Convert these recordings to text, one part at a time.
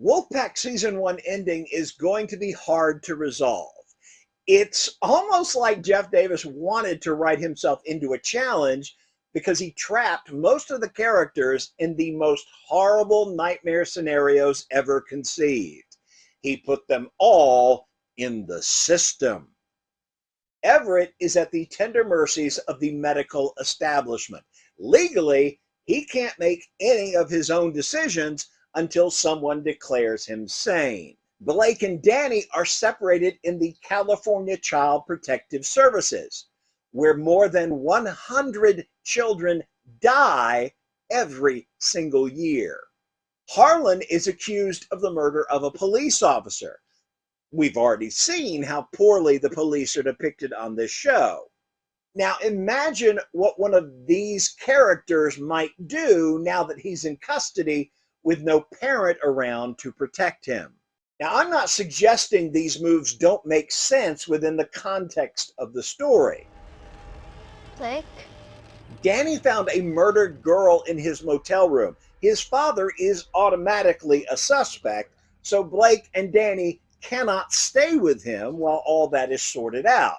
Wolfpack Season 1 ending is going to be hard to resolve. It's almost like Jeff Davis wanted to write himself into a challenge because he trapped most of the characters in the most horrible nightmare scenarios ever conceived. He put them all in the system. Everett is at the tender mercies of the medical establishment. Legally, he can't make any of his own decisions until someone declares him sane. Blake and Danny are separated in the California Child Protective Services, where more than 100 children die every single year. Harlan is accused of the murder of a police officer. We've already seen how poorly the police are depicted on this show. Now imagine what one of these characters might do now that he's in custody with no parent around to protect him. Now, I'm not suggesting these moves don't make sense within the context of the story. Blake? Danny found a murdered girl in his motel room. His father is automatically a suspect, so Blake and Danny cannot stay with him while all that is sorted out.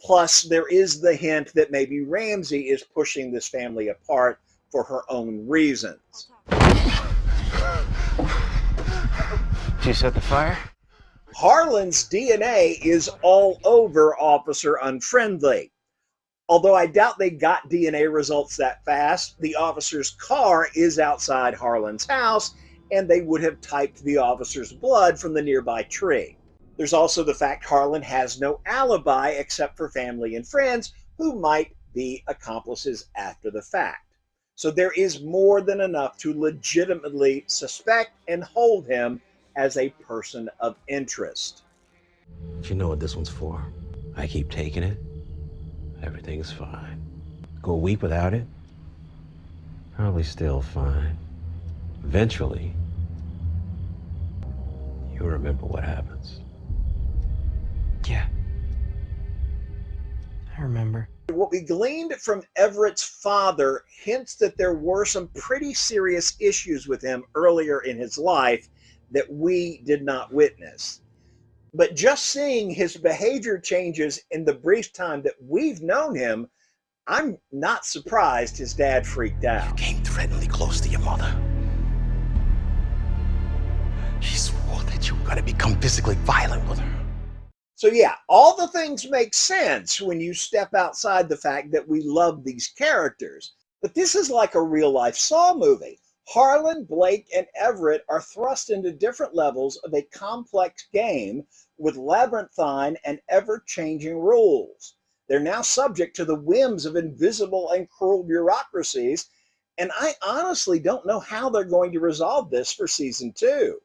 Plus, there is the hint that maybe Ramsey is pushing this family apart for her own reasons. Did you set the fire? Harlan's DNA is all over Officer Unfriendly. Although I doubt they got DNA results that fast, the officer's car is outside Harlan's house, and they would have typed the officer's blood from the nearby tree. There's also the fact Harlan has no alibi except for family and friends who might be accomplices after the fact. So there is more than enough to legitimately suspect and hold him as a person of interest. You know what this one's for. I keep taking it. Everything's fine. Go a week without it. Probably still fine. Eventually, you'll remember what happens. Yeah. I remember. What we gleaned from Everett's father hints that there were some pretty serious issues with him earlier in his life that we did not witness. But just seeing his behavior changes in the brief time that we've known him, I'm not surprised his dad freaked out. You came threateningly close to your mother. She swore that you were going to become physically violent with her. So yeah, all the things make sense when you step outside the fact that we love these characters. But this is like a real-life Saw movie. Harlan, Blake, and Everett are thrust into different levels of a complex game with labyrinthine and ever-changing rules. They're now subject to the whims of invisible and cruel bureaucracies, and I honestly don't know how they're going to resolve this for season 2.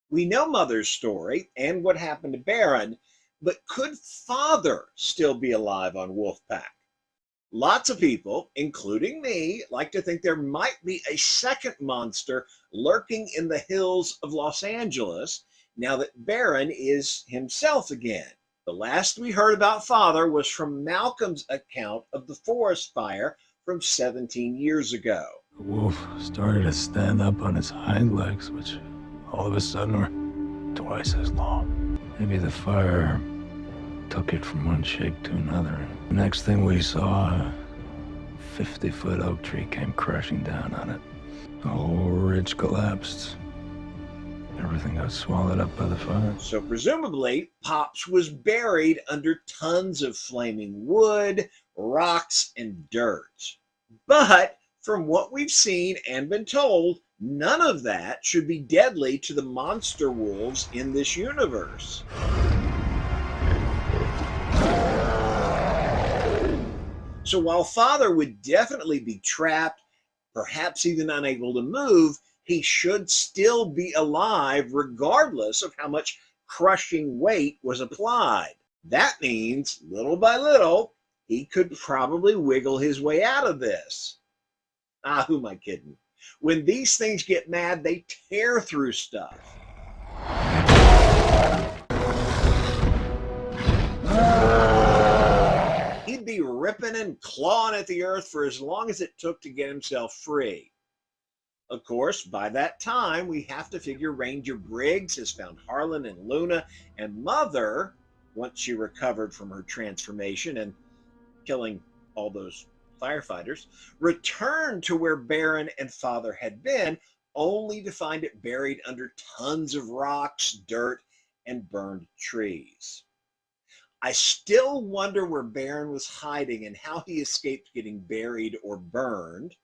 We know Mother's story and what happened to Baron, but could Father still be alive on Wolfpack? Lots of people, including me, like to think there might be a second monster lurking in the hills of Los Angeles now that Baron is himself again. The last we heard about Father was from Malcolm's account of the forest fire from 17 years ago. The wolf started to stand up on its hind legs, which all of a sudden were twice as long. Maybe the fire took it from one shape to another. The next thing we saw, a 50-foot oak tree came crashing down on it. The whole ridge collapsed. Everything got swallowed up by the fire. So presumably, Pops was buried under tons of flaming wood, rocks, and dirt. But from what we've seen and been told, none of that should be deadly to the monster wolves in this universe. So while Father would definitely be trapped, perhaps even unable to move, he should still be alive regardless of how much crushing weight was applied. That means, little by little, he could probably wiggle his way out of this. Who am I kidding? When these things get mad, they tear through stuff. He'd be ripping and clawing at the earth for as long as it took to get himself free. Of course, by that time, we have to figure Ranger Briggs has found Harlan and Luna, and Mother, once she recovered from her transformation and killing all those firefighters, returned to where Baron and Father had been, only to find it buried under tons of rocks, dirt, and burned trees. I still wonder where Baron was hiding and how he escaped getting buried or burned.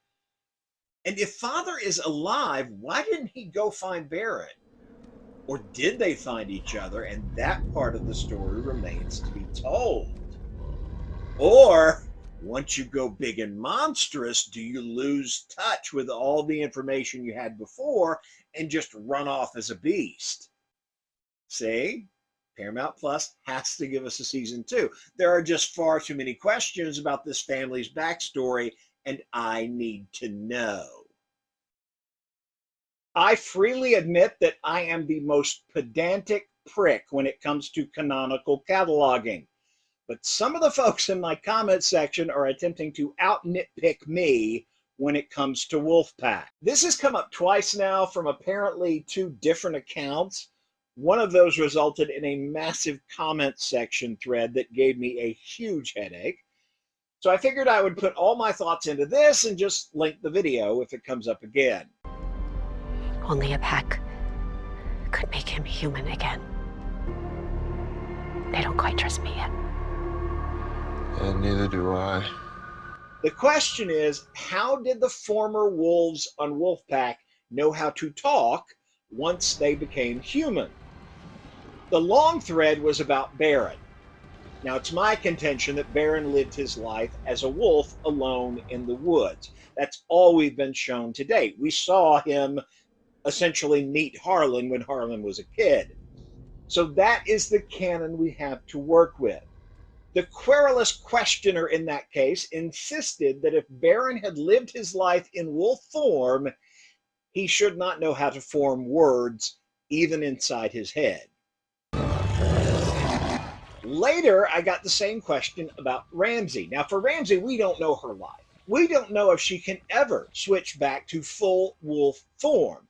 And if Father is alive, why didn't he go find Baron? Or did they find each other and that part of the story remains to be told? Or, once you go big and monstrous, do you lose touch with all the information you had before and just run off as a beast? See? Paramount Plus has to give us a season 2. There are just far too many questions about this family's backstory, and I need to know. I freely admit that I am the most pedantic prick when it comes to canonical cataloging, but some of the folks in my comment section are attempting to out-nitpick me when it comes to Wolfpack. This has come up twice now from apparently 2 different accounts. One of those resulted in a massive comment section thread that gave me a huge headache. So I figured I would put all my thoughts into this and just link the video if it comes up again. Only a pack could make him human again. They don't quite trust me yet. And neither do I. The question is, how did the former wolves on Wolfpack know how to talk once they became human? The long thread was about Baron. Now, it's my contention that Baron lived his life as a wolf alone in the woods. That's all we've been shown to date. We saw him essentially meet Harlan when Harlan was a kid. So that is the canon we have to work with. The querulous questioner in that case insisted that if Baron had lived his life in wolf form, he should not know how to form words, even inside his head. Later, I got the same question about Ramsey. Now, for Ramsey, we don't know her life. We don't know if she can ever switch back to full wolf form.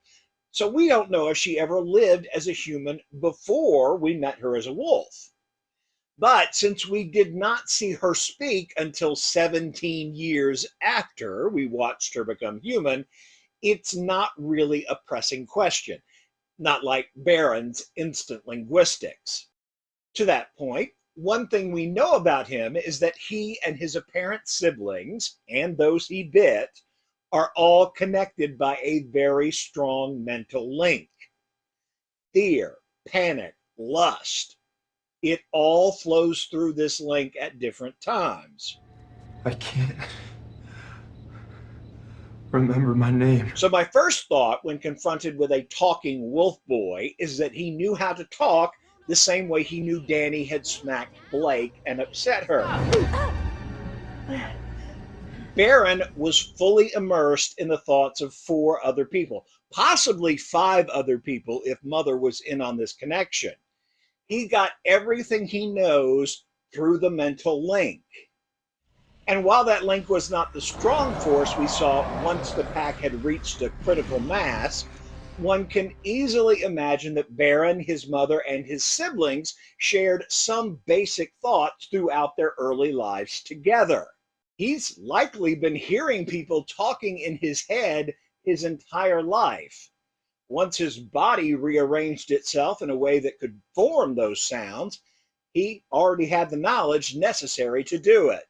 So we don't know if she ever lived as a human before we met her as a wolf. But since we did not see her speak until 17 years after we watched her become human, it's not really a pressing question, not like Baron's instant linguistics. To that point, one thing we know about him is that he and his apparent siblings, and those he bit, are all connected by a very strong mental link. Fear, panic, lust. It all flows through this link at different times. I can't remember my name. So my first thought when confronted with a talking wolf boy is that he knew how to talk the same way he knew Danny had smacked Blake and upset her. Baron was fully immersed in the thoughts of 4 other people, possibly 5 other people if Mother was in on this connection. He got everything he knows through the mental link. And while that link was not the strong force we saw once the pack had reached a critical mass, one can easily imagine that Baron, his mother, and his siblings shared some basic thoughts throughout their early lives together. He's likely been hearing people talking in his head his entire life. Once his body rearranged itself in a way that could form those sounds, he already had the knowledge necessary to do it.